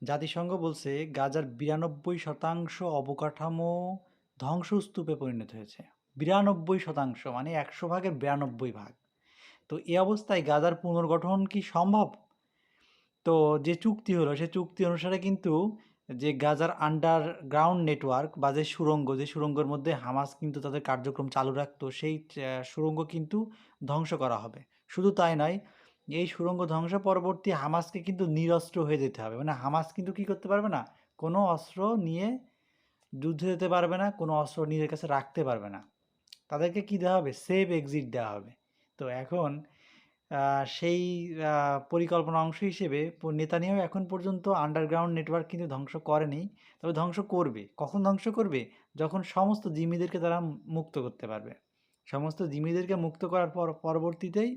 জাতিসংঘ বলছে গাজার 92% অবকাঠামো ধ্বংসস্তূপে পরিণত হয়েছে। 92% মানে 100 ভাগের 92 ভাগ। তো এই অবস্থায় গাজার পুনর্গঠন কি সম্ভব? তো যে চুক্তি হলো সে চুক্তি অনুসারে কিন্তু যে গাজার আন্ডারগ্রাউন্ড নেটওয়ার্ক বা যে সুড়ঙ্গের মধ্যে হামাস কিন্তু তাদের কার্যক্রম চালু রাখতো, সেই সুড়ঙ্গ কিন্তু ধ্বংস করা হবে। শুধু তাই নয়, এই সুড়ঙ্গ ধ্বংস পরবর্তী হামাসকে কিন্তু নিরস্ত্র হয়ে যেতে হবে। মানে হামাস কিন্তু কি করতে পারবে না, কোনো অস্ত্র নিয়ে যুদ্ধে যেতে পারবে না, কোনো অস্ত্র নিজের কাছে রাখতে পারবে না। তাদেরকে কি দেওয়া হবে? সেফ এক্সিট দেওয়া হবে। তো এখন সেই পরিকল্পনার অংশ হিসেবে নেতানিয়াহু এখন পর্যন্ত আন্ডারগ্রাউন্ড নেটওয়ার্ক কিন্তু ধ্বংস করেনি। তবে ধ্বংস করবে। কখন ধ্বংস করবে? যখন সমস্ত জিম্মিদেরকে তারা মুক্ত করতে পারবে। সমস্ত জিম্মিদেরকে মুক্ত করার পরবর্তীতেই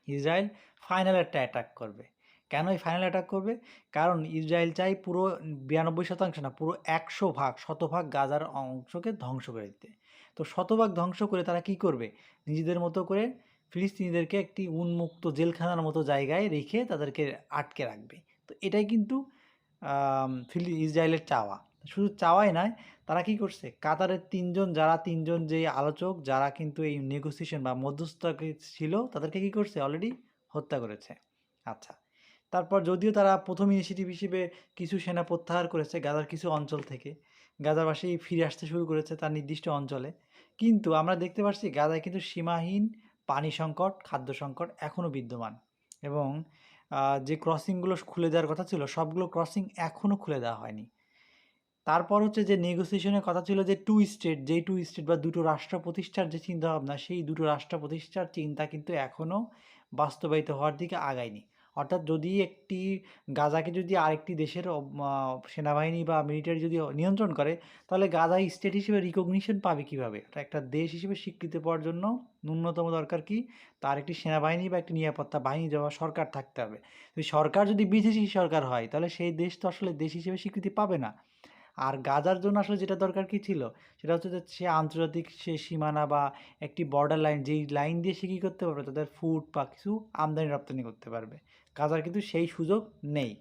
ইসরায়েল ফাইনাল একটা অ্যাটাক করবে। কেন এই ফাইনাল অ্যাটাক করবে? কারণ ইসরায়েল চায় পুরো 92% না, পুরো 100 ভাগ, শতভাগ গাজার অংশকে ধ্বংস করে দিতে। তো শতভাগ ধ্বংস করে তারা কি করবে? নিজেদের মতো করে ফিলিস্তিনিদেরকে একটি উন্মুক্ত জেলখানার মতো জায়গায় রেখে তাদেরকে আটকে রাখবে। তো এটাই কিন্তু ইসরায়েলের চাওয়া। শুধু চাওয়াই নয়, তারা কি করছে? কাতারের 3 জন যে আলোচক, যারা কিন্তু এই নেগোসিয়েশন বা মধ্যস্থকে ছিল, তাদেরকে কি করছে? অলরেডি হত্যা করেছে। আচ্ছা। তারপর যদিও তারা প্রথম ইনিশিয়েটিভ হিসেবে কিছু সেনা প্রত্যাহার করেছে গাজার কিছু অঞ্চল থেকে। গাজাবাসী ফিরে আসতে শুরু করেছে তার নির্দিষ্ট অঞ্চলে। কিন্তু আমরা দেখতে পাচ্ছি গাজায় কিন্তু সীমাহীন পানি সংকট, খাদ্য সংকট এখনও বিদ্যমান। এবং যে ক্রসিংগুলো খুলে দেওয়ার কথা ছিল, সবগুলো ক্রসিং এখনও খুলে দেওয়া হয়নি। তারপর হচ্ছে যে নেগোসিয়েশনের কথা ছিল যে যেই টু স্টেট বা দুটো রাষ্ট্র প্রতিষ্ঠার যে চিন্তাভাবনা, সেই দুটো রাষ্ট্র প্রতিষ্ঠার চিন্তা কিন্তু এখনও বাস্তবায়িত হওয়ার দিকে আগায়নি। অর্থাৎ যদি একটি গাজাকে যদি আরেকটি দেশের সেনাবাহিনী বা মিলিটারি যদি নিয়ন্ত্রণ করে, তাহলে গাজা স্টেট হিসেবে রিকগনিশন পাবে কীভাবে? একটা দেশ হিসেবে স্বীকৃতি পাওয়ার জন্য ন্যূনতম দরকার কি? তার একটি সেনাবাহিনী বা একটি নিরাপত্তা বাহিনী দেওয়া সরকার থাকতে হবে। তো সরকার যদি বিদেশি সরকার হয়, তাহলে সেই দেশ তো আসলে দেশ হিসেবে স্বীকৃতি পাবে না। আর গাজার জন্য আসলে যেটা দরকার কি ছিল? সেটা হচ্ছে যে সে আন্তর্জাতিক সে সীমানা বা একটি বর্ডার লাইন, যেই লাইন দিয়ে সে কী করতে পারবে? তাদের ফুড বা কিছু আমদানি রপ্তানি করতে পারবে। গাজার কিন্তু সেই সুযোগ নেই।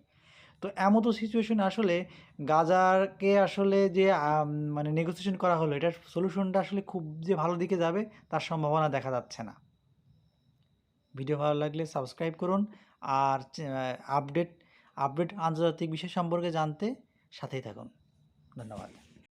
তো এমতো সিচুয়েশনে আসলে গাজারকে আসলে যে মানে নেগোসিয়েশন করা হলো, এটার সলিউশনটা আসলে খুব যে ভালো দিকে যাবে, তার সম্ভাবনা দেখা যাচ্ছে না। ভিডিও ভালো লাগলে সাবস্ক্রাইব করুন। আর আপডেট আপডেট আন্তর্জাতিক বিষয় সম্পর্কে জানতে সাথেই থাকুন। ধন্যবাদ।